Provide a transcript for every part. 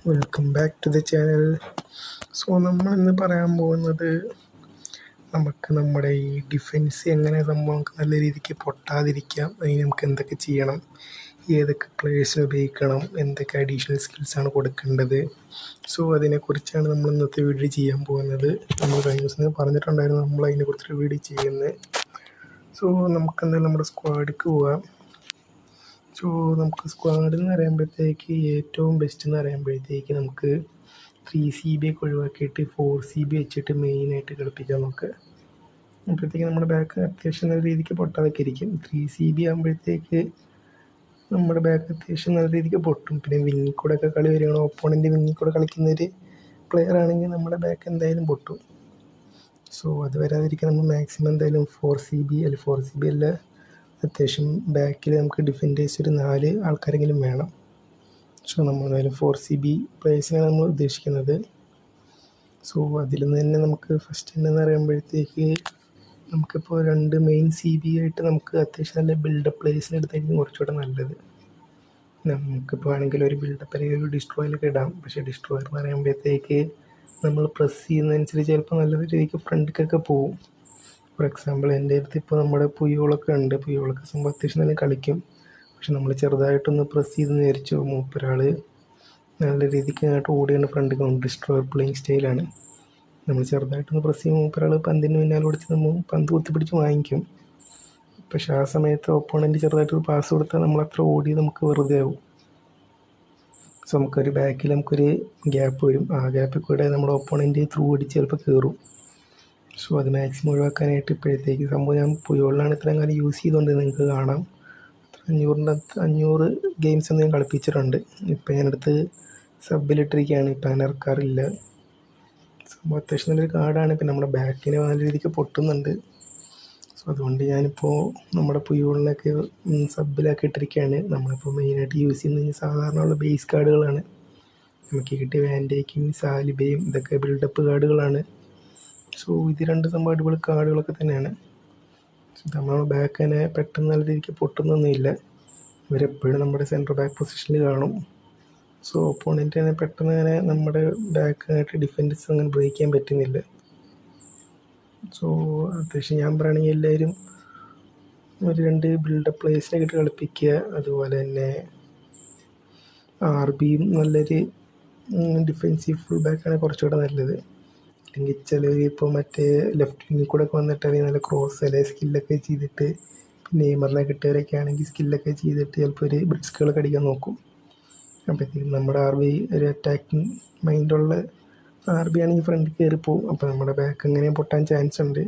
Welcome back to the channel. നമ്മളിന്ന് പറയാൻ പോകുന്നത് നമുക്ക് നമ്മുടെ ഈ ഡിഫെൻസ് എങ്ങനെ നമുക്ക് നല്ല രീതിക്ക് പൊട്ടാതിരിക്കാം, അതിന് നമുക്ക് എന്തൊക്കെ ചെയ്യണം, ഏതൊക്കെ പ്ലേയേഴ്സിനെ ഉപയോഗിക്കണം, എന്തൊക്കെ അഡീഷണൽ സ്കിൽസാണ് കൊടുക്കേണ്ടത്. അതിനെക്കുറിച്ചാണ് നമ്മൾ ഇന്നത്തെ വീഡിയോ ചെയ്യാൻ പോകുന്നത്. നമ്മൾ കഴിഞ്ഞ ദിവസം പറഞ്ഞിട്ടുണ്ടായിരുന്നു നമ്മൾ അതിനെക്കുറിച്ചൊരു വീഡിയോ ചെയ്യുന്നത്. നമുക്കെന്തായാലും നമ്മുടെ സ്ക്വാഡിലേക്ക് പോകാം. നമുക്ക് സ്ക്വാഡ് എന്ന് പറയുമ്പോഴത്തേക്ക് ഏറ്റവും ബെസ്റ്റ് എന്ന് പറയുമ്പോഴത്തേക്ക് നമുക്ക് 3CB ഒക്കെ ഒഴിവാക്കിയിട്ട് 4CB വെച്ചിട്ട് മെയിനായിട്ട് കളിപ്പിക്കാം. അപ്പോഴത്തേക്ക് നമ്മുടെ ബാക്ക് അത്യാവശ്യം നല്ല രീതിക്ക് പൊട്ടാതൊക്കെ ഇരിക്കും. 3CB ആകുമ്പോഴത്തേക്ക് നമ്മുടെ ബാക്ക് അത്യാവശ്യം നല്ല രീതിക്ക് പൊട്ടും. പിന്നെ വിങ്ങിൽ കൂടെ ഒക്കെ കളി വരികയാണോ, ഓപ്പോണൻ്റ് വിങ്ങിൽ കൂടെ കളിക്കുന്ന ഒരു പ്ലെയർ ആണെങ്കിൽ നമ്മുടെ ബാക്ക് എന്തായാലും പൊട്ടും. അത് വരാതിരിക്കാൻ നമ്മൾ മാക്സിമം എന്തായാലും 4CB അല്ല 4CB അല്ല, അത്യാവശ്യം ബാക്കിൽ നമുക്ക് ഡിഫൻഡേഴ്സ് ഒരു 4 ആൾക്കാരെങ്കിലും വേണം. നമ്മൾ എന്തായാലും 4CB പ്ലേയേഴ്സിനാണ് നമ്മൾ ഉദ്ദേശിക്കുന്നത്. അതിൽ നിന്ന് തന്നെ നമുക്ക് ഫസ്റ്റ് എന്ന് പറയുമ്പോഴത്തേക്ക് നമുക്കിപ്പോൾ 2 മെയിൻ CB ആയിട്ട് നമുക്ക് അത്യാവശ്യം നല്ല ബിൽഡപ്പ് പ്ലേയേഴ്സിന് എടുത്തായിരിക്കും കുറച്ചുകൂടെ നല്ലത്. നമുക്കിപ്പോൾ ആണെങ്കിൽ ഒരു ബിൽഡപ്പ് അല്ലെങ്കിൽ ഒരു ഡിസ്ട്രോയിലൊക്കെ ഇടാം. പക്ഷേ ഡിസ്ട്രോയർ എന്ന് പറയുമ്പോഴത്തേക്ക് നമ്മൾ പ്രസ് ചെയ്യുന്നതനുസരിച്ച് ചിലപ്പോൾ നല്ല രീതിക്ക് ഫ്രണ്ടിലേക്കൊക്കെ പോകും. ഫോർ എക്സാമ്പിൾ എൻ്റെ അടുത്ത് ഇപ്പോൾ നമ്മുടെ പുയോളൊക്കെ ഉണ്ട്. പുയോളൊക്കെ സംഭവം അത്യാവശ്യം നല്ല കളിക്കും. പക്ഷെ നമ്മൾ ചെറുതായിട്ടൊന്ന് പ്രസ് ചെയ്തെന്ന് വിചാരിച്ചു, മൂപ്പരാൾ നല്ല രീതിക്ക് അങ്ങോട്ട് ഓടിയാണ് ഫ്രണ്ടിൽ കൊണ്ട്. ഡിസ്ട്രോയർ പ്ലേയിങ് സ്റ്റൈലാണ്. നമ്മൾ ചെറുതായിട്ടൊന്ന് പ്രസ് ചെയ്യുമ്പോൾ മൂപ്പരാൾ പന്തിന് പിന്നാലെ ഓടിച്ച് നമ്മൾ പന്ത് കുത്തിപ്പിടിച്ച് വാങ്ങിക്കും. പക്ഷെ ആ സമയത്ത് ഓപ്പോണൻറ്റ് ചെറുതായിട്ടൊരു പാസ് കൊടുത്താൽ നമ്മളത്ര ഓടി നമുക്ക് വെറുതെ ആവും. നമുക്കൊരു ബാക്കിൽ നമുക്കൊരു ഗ്യാപ്പ് വരും. ആ ഗ്യാപ്പിൽ കൂടെ നമ്മുടെ ഓപ്പോണൻറ്റ് ത്രൂ അടിച്ച് ചിലപ്പോൾ കയറും. അത് മാക്സിമം ഒഴിവാക്കാനായിട്ട് ഇപ്പോഴത്തേക്ക് സംഭവം ഞാൻ പുയോളിലാണ് ഇത്രയും കാലം യൂസ് ചെയ്തുകൊണ്ട് നിങ്ങൾക്ക് കാണാം. 500 ഗെയിംസ് ഒന്നും ഞാൻ കളിപ്പിച്ചിട്ടുണ്ട്. ഇപ്പം ഞാനടുത്ത് സബ്ബിലിട്ടിരിക്കുകയാണ്. ഇപ്പം ഞാൻ ഇറക്കാറില്ല. സംഭവം അത്യാവശ്യം നല്ലൊരു കാർഡാണ്. പിന്നെ നമ്മുടെ ബാക്കിനെ നല്ല രീതിക്ക് പൊട്ടുന്നുണ്ട്. അതുകൊണ്ട് ഞാനിപ്പോൾ നമ്മുടെ പുയോളിനൊക്കെ സബ്ബിലാക്കി ഇട്ടിരിക്കുകയാണ്. നമ്മളിപ്പോൾ മെയിനായിട്ട് യൂസ് ചെയ്യുന്നത് സാധാരണ ഉള്ള ബേസ് കാർഡുകളാണ്. നമുക്ക് കിട്ടിയ വാൻഡേക്കും സാലിബയും ഇതൊക്കെ ബിൽഡപ്പ് കാർഡുകളാണ്. ഇത് 2 സംഭവം അടിപൊളി കാർഡുകളൊക്കെ തന്നെയാണ്. നമ്മൾ ബാക്കിനെ പെട്ടെന്ന് നല്ല രീതിക്ക് പൊട്ടുന്നൊന്നുമില്ല. ഇവരെപ്പോഴും നമ്മുടെ സെൻട്രൽ ബാക്ക് പൊസിഷനിൽ കാണും. ഓപ്പോണൻറ്റ് തന്നെ പെട്ടെന്ന് അങ്ങനെ നമ്മുടെ ബാക്കായിട്ട് ഡിഫൻഡൻസ് അങ്ങനെ ബ്രേക്ക് ചെയ്യാൻ പറ്റുന്നില്ല. അത്യാവശ്യം ഞാൻ പറയുകയാണെങ്കിൽ എല്ലാവരും ഒരു 2 ബിൽഡപ്പ് പ്ലേയേഴ്സിനെ ഇട്ട് കളിപ്പിക്കുക. അതുപോലെ തന്നെ RBയും നല്ലൊരു ഡിഫെൻസീവ് ഫുൾ ബാക്കാണ് കുറച്ചുകൂടെ നല്ലത്. അല്ലെങ്കിൽ ചിലർ ഇപ്പോൾ മറ്റേ ലെഫ്റ്റ് വിങ്ങിൽ കൂടെ ഒക്കെ വന്നിട്ട് നല്ല ക്രോസ് അല്ലെങ്കിൽ സ്കില്ലൊക്കെ ചെയ്തിട്ട്, പിന്നെ നെയ്മറിനെ കിട്ടിയവരൊക്കെ ആണെങ്കിൽ സ്കില്ലൊക്കെ ചെയ്തിട്ട് ചിലപ്പോൾ ഒരു ബ്രിസ്കുകളൊക്കെ അടിക്കാൻ നോക്കും. അപ്പോഴത്തേക്കും നമ്മുടെ RB ഒരു അറ്റാക്കിങ് മൈൻഡുള്ള RB ആണെങ്കിൽ ഫ്രണ്ടിൽ കയറിപ്പോവും. അപ്പോൾ നമ്മുടെ ബാക്ക് എങ്ങനെയും പൊട്ടാൻ ചാൻസ് ഉണ്ട്.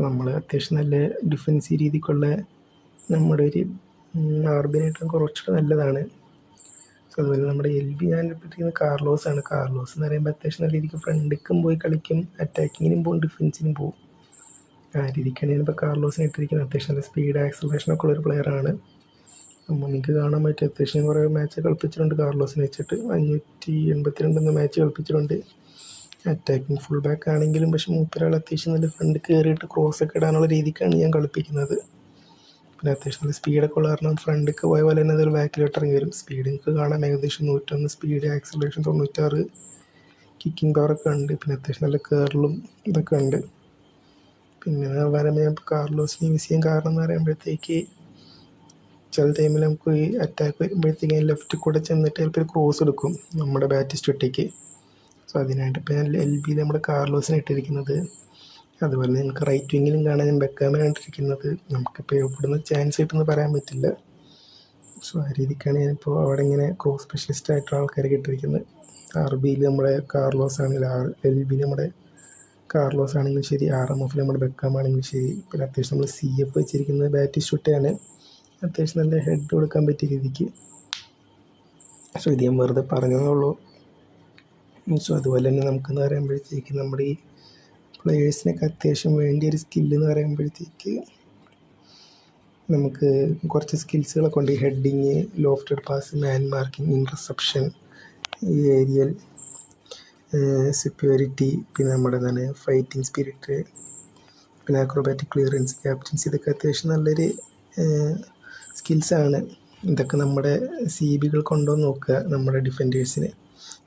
നമ്മൾ അത്യാവശ്യം നല്ല ഡിഫെൻസീവ് രീതിക്കുള്ള നമ്മുടെ ഒരു RBനായിട്ടും കുറച്ചുകൂടെ നല്ലതാണ്. അതുപോലെ നമ്മുടെ LB ഞാൻ ഇട്ടിരിക്കുന്നത് കാർലോസാണ്. കാർലോസ് എന്ന് പറയുമ്പോൾ അത്യാവശ്യം നല്ല രീതിക്ക് ഫ്രണ്ടിലേക്കും പോയി കളിക്കും, അറ്റാക്കിങ്ങിനും പോകും, ഡിഫെൻസിനും പോകും. ആ രീതിക്കാണ് ഞാനിപ്പോൾ കാർലോസിനെ ഇട്ടിരിക്കുന്നത്. അത്യാവശ്യം നല്ല സ്പീഡ് ആക്സലറേഷനൊക്കെ ഉള്ളൊരു പ്ലെയറാണ്. നമുക്ക് കാണാൻ പറ്റും. അത്യാവശ്യം കുറേ മാച്ച് കളിപ്പിച്ചിട്ടുണ്ട് കാർലോസിനെ വെച്ചിട്ട്. 582 മാച്ച് കളിപ്പിച്ചിട്ടുണ്ട്. അറ്റാക്കിങ് ഫുൾ ബാക്ക് ആണെങ്കിലും പക്ഷേ മൂപ്പരാൾ അത്യാവശ്യം നല്ല ഫ്രണ്ട് കയറിയിട്ട് ക്രോസൊക്കെ ഇടാനുള്ള രീതിക്കാണ് ഞാൻ കളിപ്പിക്കുന്നത്. പിന്നെ അത്യാവശ്യം നല്ല സ്പീഡൊക്കെ ഉള്ള കാരണം ഫ്രണ്ടിലേക്ക് പോയ പോലെ തന്നെ അതിൽ ബാക്കിലോട്ട് ഇറങ്ങി വരും. സ്പീഡ് നിങ്ങൾക്ക് കാണാൻ ഏകദേശം 101 സ്പീഡ്, ആക്സലറേഷൻ 96, കിക്കിംഗ് പവറൊക്കെ ഉണ്ട്. പിന്നെ അത്യാവശ്യം നല്ല കേറലും ഇതൊക്കെ ഉണ്ട്. പിന്നെ വരുമ്പോൾ ഞാൻ കാർലോസിനെ യൂസ് ചെയ്യാൻ കാരണം എന്ന് പറയുമ്പോഴത്തേക്ക് ചില ടൈമിൽ നമുക്ക് ഈ അറ്റാക്ക് വരുമ്പോഴത്തേക്ക് ലെഫ്റ്റ് കൂടെ ചെന്നിട്ട് ചിലപ്പോൾ ഒരു ക്രോസ് എടുക്കും നമ്മുടെ ബാറ്റിസ്റ്റിട്ടേക്ക്. അതിനായിട്ട് ഇപ്പോൾ ഞാൻ LBയിൽ നമ്മുടെ കാർലോസിനെ ഇട്ടിരിക്കുന്നത്. അതുപോലെ നിങ്ങൾക്ക് റൈറ്റ് വിങ്ങിലും കാണാൻ ഞാൻ ബെക്കാമിനാണ് ഇട്ടിരിക്കുന്നത്. നമുക്കിപ്പോൾ എവിടുന്ന് ചാൻസ് കിട്ടുമെന്ന് പറയാൻ പറ്റില്ല. ആ രീതിക്കാണ് ഞാനിപ്പോൾ അവിടെ ഇങ്ങനെ ക്രോസ് സ്പെഷ്യലിസ്റ്റ് ആയിട്ടുള്ള ആൾക്കാരെ ഇട്ടിരിക്കുന്നത്. RBയിൽ നമ്മുടെ കാർലോസ് ആണെങ്കിലും LBയിൽ നമ്മുടെ കാർലോസ് ആണെങ്കിലും ശരി, RMFിൽ നമ്മുടെ ബെക്കാമാണെങ്കിലും ശരി. പിന്നെ അത്യാവശ്യം നമ്മൾ CF വെച്ചിരിക്കുന്നത് ബാറ്റിസ്റ്റുട്ടയാണ്. അത്യാവശ്യം നല്ല ഹെഡ് കൊടുക്കാൻ പറ്റിയ രീതിക്ക്. ഇത് ഞാൻ വെറുതെ പറഞ്ഞതേ ഉള്ളൂ. അതുപോലെ തന്നെ നമുക്കെന്ന് പറയുമ്പോഴത്തേക്ക് നമ്മുടെ ഈ പ്ലേയേഴ്സിനൊക്കെ അത്യാവശ്യം വേണ്ടിയൊരു സ്കില്ലെന്ന് പറയുമ്പോഴത്തേക്ക് നമുക്ക് കുറച്ച് സ്കിൽസുകളൊക്കെ ഉണ്ട്. Heading, lofted pass, man marking, interception, aerial security, പിന്നെ നമ്മുടെ എന്താണ് ഫൈറ്റിംഗ് സ്പിരിറ്റ്, പിന്നെ അക്രോബാറ്റിക് ക്ലിയറൻസ്, ക്യാപ്റ്റൻസി. ഇതൊക്കെ അത്യാവശ്യം നല്ലൊരു സ്കിൽസാണ്. ഇതൊക്കെ നമ്മുടെ CBകൾ കൊണ്ടുവന്ന് നോക്കുക നമ്മുടെ ഡിഫൻഡേഴ്സിന്.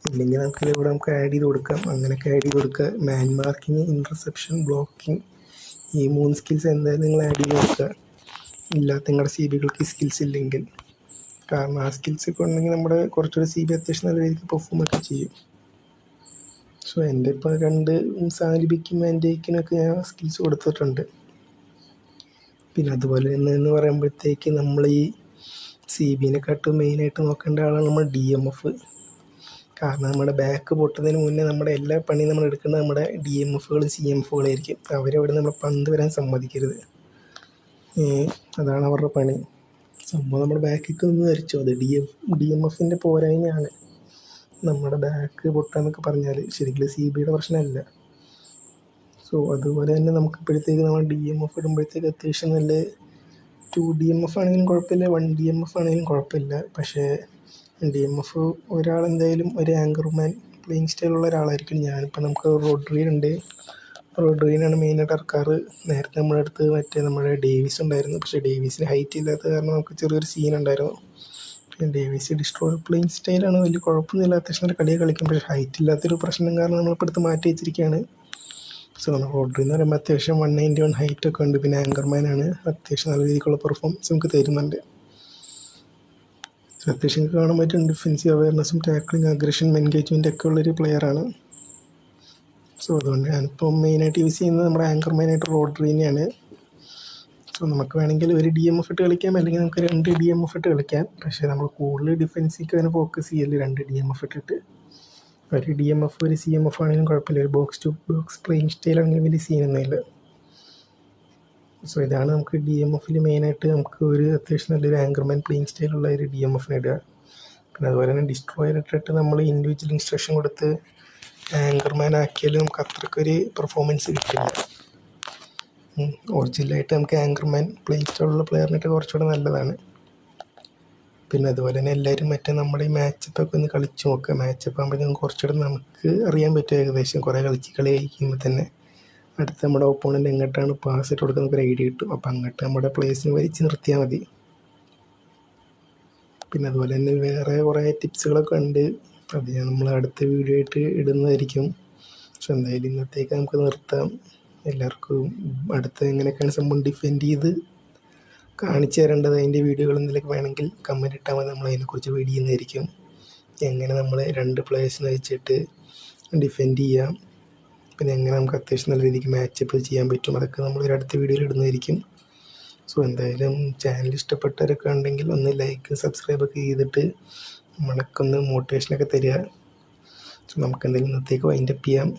ഇല്ലെങ്കിൽ നമുക്കിതിവിടെ നമുക്ക് ആഡ് ചെയ്ത് കൊടുക്കാം. അങ്ങനെയൊക്കെ ആഡ് ചെയ്ത് കൊടുക്കുക. മാൻ മാർക്കിങ്, ഇൻ്റർസെപ്ഷൻ, ബ്ലോക്കിങ്, ഈ 3 സ്കിൽസ് എന്തായാലും നിങ്ങൾ ആഡ് ചെയ്ത് കൊടുക്കുക. ഇല്ലാത്ത നിങ്ങളുടെ സി ബികൾക്ക് സ്കിൽസ് ഇല്ലെങ്കിൽ. കാരണം ആ സ്കിൽസ് ഒക്കെ ഉണ്ടെങ്കിൽ നമ്മുടെ കുറച്ചുകൂടി സി ബി അത്യാവശ്യം നല്ല രീതിക്ക് പെർഫോം ഒക്കെ ചെയ്യും. സോ എൻ്റെ ഇപ്പോൾ 2 സാലിബിക്കും ആൻറ്റേക്കിനൊക്കെ ഞാൻ സ്കിൽസ് കൊടുത്തിട്ടുണ്ട്. പിന്നെ അതുപോലെ തന്നെ എന്ന് പറയുമ്പോഴത്തേക്ക് നമ്മൾ ഈ സി ബിനെക്കാട്ടും മെയിനായിട്ട് നോക്കേണ്ട ആളാണ് നമ്മൾ ഡി എം എഫ്. കാരണം നമ്മുടെ ബാക്ക് പൊട്ടുന്നതിന് മുന്നേ നമ്മുടെ എല്ലാ പണിയും നമ്മൾ എടുക്കുന്നത് നമ്മുടെ ഡി എം എഫുകളും സി എം എഫുകളായിരിക്കും. അവരവിടെ നമ്മൾ പന്ത് വരാൻ സമ്മതിക്കരുത്. അതാണ് അവരുടെ പണി. സംഭവം നമ്മുടെ ബാക്കിലേക്ക് ഒന്ന് വരച്ചു. അത് ഡി എം എഫിൻ്റെ പോരായ്മയാണ് നമ്മുടെ ബാക്ക് പൊട്ടാന്നൊക്കെ പറഞ്ഞാൽ. ശരിക്കും സി ബിയുടെ പ്രശ്നമല്ല. സോ അതുപോലെ തന്നെ നമുക്കിപ്പോഴത്തേക്ക് നമ്മൾ ഡി എം എഫ് ഇടുമ്പോഴത്തേക്ക് അത്യാവശ്യം നല്ല 2 ഡി എം എഫ് ആണെങ്കിലും കുഴപ്പമില്ല, 1 ഡി എം എഫ് ആണെങ്കിലും കുഴപ്പമില്ല. പക്ഷേ ഡി എം എഫ് ഒരാളെന്തായാലും ഒരു ആങ്കർമാൻ പ്ലേയിങ് സ്റ്റൈലുള്ള ഒരാളായിരിക്കും. ഞാനിപ്പോൾ നമുക്ക് റോഡ്രിഗർ ഉണ്ട്. റോഡ്രിഗറിനാണ് മെയിനായിട്ട് ഇറക്കാറ്. നേരത്തെ നമ്മുടെ അടുത്ത് നമ്മുടെ ഡേവിസ് ഉണ്ടായിരുന്നു. പക്ഷേ ഡേവിസിന് ഹൈറ്റ് ഇല്ലാത്ത കാരണം നമുക്ക് ചെറിയൊരു സീൻ ഉണ്ടായിരുന്നു. പിന്നെ ഡേവിസ് ഡിസ്ട്രോയർ പ്ലേയിങ് സ്റ്റൈലാണ്, വലിയ കുഴപ്പമൊന്നുമില്ല. അത്യാവശ്യം നല്ല കളിയെ കളിക്കും. പക്ഷേ ഹൈറ്റ് ഇല്ലാത്തൊരു പ്രശ്നം കാരണം നമ്മളിപ്പോൾ എടുത്ത് മാറ്റി വെച്ചിരിക്കുകയാണ്. സോ നമ്മൾ റോഡ്രി എന്ന് പറയുമ്പോൾ അത്യാവശ്യം 191 ഹൈറ്റൊക്കെ ഉണ്ട്. പിന്നെ ആങ്കർമാനാണ്. അത്യാവശ്യം നല്ല രീതിക്കുള്ള പെർഫോമൻസ് നമുക്ക് തരുന്നുണ്ട്. സോ അത്യാവശ്യം കാണാൻ പറ്റും ഡിഫൻസീവ് അവയർനെസ്സും ടാക്ലിംഗ്, അഗ്രഷൻ, എൻഗേജ്മെൻ്റ് ഒക്കെ ഉള്ളൊരു പ്ലെയറാണ്. സോ അതുകൊണ്ട് ഞാനിപ്പോൾ മെയിനായിട്ട് യൂസ് ചെയ്യുന്നത് നമ്മുടെ ആങ്കർമാനായിട്ട് റോഡ്രിനെയാണ്. സോ നമുക്ക് വേണമെങ്കിൽ ഒരു ഡി എം എഫ് ഇട്ട് കളിക്കാം, അല്ലെങ്കിൽ നമുക്ക് 2 ഡി എം എഫ് ഇട്ട് കളിക്കാം. പക്ഷേ നമ്മൾ കൂടുതൽ ഡിഫൻസിലേക്ക് അതിനെ ഫോക്കസ് ചെയ്യല് 2 ഡി എം എഫ് ഇട്ടിട്ട്. ഒരു ഡി എം എഫ് ഒരു സി എം എഫ് ആണെങ്കിലും കുഴപ്പമില്ല. ഒരു ബോക്സ് ടു ബോക്സ് പ്ലേയിങ് സ്റ്റൈലാണെങ്കിൽ വലിയ സീനൊന്നുമില്ല. സോ ഇതാണ് നമുക്ക് ഡി എം എഫിൽ മെയിനായിട്ട് നമുക്ക് ഒരു അത്യാവശ്യം നല്ലൊരു ആങ്കർമാൻ പ്ലേയിങ് സ്റ്റൈലുള്ള ഒരു ഡി എം എഫിന് ഇടുക. പിന്നെ അതുപോലെ തന്നെ ഡിസ്ട്രോയർ ഇട്ടിട്ട് നമ്മൾ ഇൻഡിവിജ്വൽ ഇൻസ്ട്രക്ഷൻ കൊടുത്ത് ആങ്കർമാൻ ആക്കിയാലും നമുക്ക് അത്രയ്ക്കൊരു പെർഫോമൻസ് കിട്ടില്ല. ഒറിജിനലായിട്ട് നമുക്ക് ആങ്കർമാൻ പ്ലേയിങ് സ്റ്റൈലുള്ള പ്ലെയറിനായിട്ട് കുറച്ചുകൂടെ നല്ലതാണ്. പിന്നെ അതുപോലെ തന്നെ എല്ലാവരും നമ്മുടെ ഈ മാച്ചപ്പൊക്കെ ഒന്ന് കളിച്ച് നോക്കുക. മാച്ചപ്പ് ആകുമ്പോഴത്തേക്കും കുറച്ചുകൂടെ നമുക്ക് അറിയാൻ പറ്റും ഏകദേശം. കുറേ കളി കഴിക്കുമ്പോൾ തന്നെ അടുത്ത് നമ്മുടെ ഓപ്പോണൻ്റ് എങ്ങോട്ടാണ് പാസ് ഇട്ട് കൊടുക്കുക നമുക്കൊരു ഐഡിയ കിട്ടും. അപ്പോൾ അങ്ങോട്ട് നമ്മുടെ പ്ലേസിന് വലിച്ച് നിർത്തിയാൽ മതി. പിന്നെ അതുപോലെ തന്നെ വേറെ കുറേ ടിപ്സുകളൊക്കെ ഉണ്ട്. അത് നമ്മൾ അടുത്ത വീഡിയോ ആയിട്ട് ഇടുന്നതായിരിക്കും. പക്ഷെ എന്തായാലും ഇന്നത്തേക്ക് നമുക്ക് നിർത്താം. എല്ലാവർക്കും അടുത്ത എങ്ങനെയൊക്കെയാണ് സംഭവം ഡിഫെൻഡ് ചെയ്ത് കാണിച്ചു തരേണ്ടത് അതിൻ്റെ വീഡിയോകൾ എന്തെങ്കിലും വേണമെങ്കിൽ കമൻറ്റ് ഇട്ടാൽ മതി. നമ്മൾ അതിനെക്കുറിച്ച് വീഡിയോ ചെയ്യുന്നതായിരിക്കും. എങ്ങനെ നമ്മൾ 2 പ്ലേയേഴ്സിനെ വെച്ചിട്ട് ഡിഫെൻഡ് ചെയ്യാം, പിന്നെ എങ്ങനെ നമുക്ക് അത്യാവശ്യം നല്ല രീതിക്ക് മാച്ചപ്പ് ചെയ്യാൻ പറ്റും, അതൊക്കെ നമ്മൾ ഒരു അടുത്ത വീഡിയോയിൽ ഇടുന്നതായിരിക്കും. സോ എന്തായാലും ചാനൽ ഇഷ്ടപ്പെട്ടവരൊക്കെ ഉണ്ടെങ്കിൽ ഒന്ന് ലൈക്ക് സബ്സ്ക്രൈബൊക്കെ ചെയ്തിട്ട് നമ്മളൊക്കെ ഒന്ന് മോട്ടിവേഷനൊക്കെ തരിക. സോ നമുക്ക് എന്തായാലും ഇന്നത്തേക്ക് വൈൻഡപ്പ് ചെയ്യാം.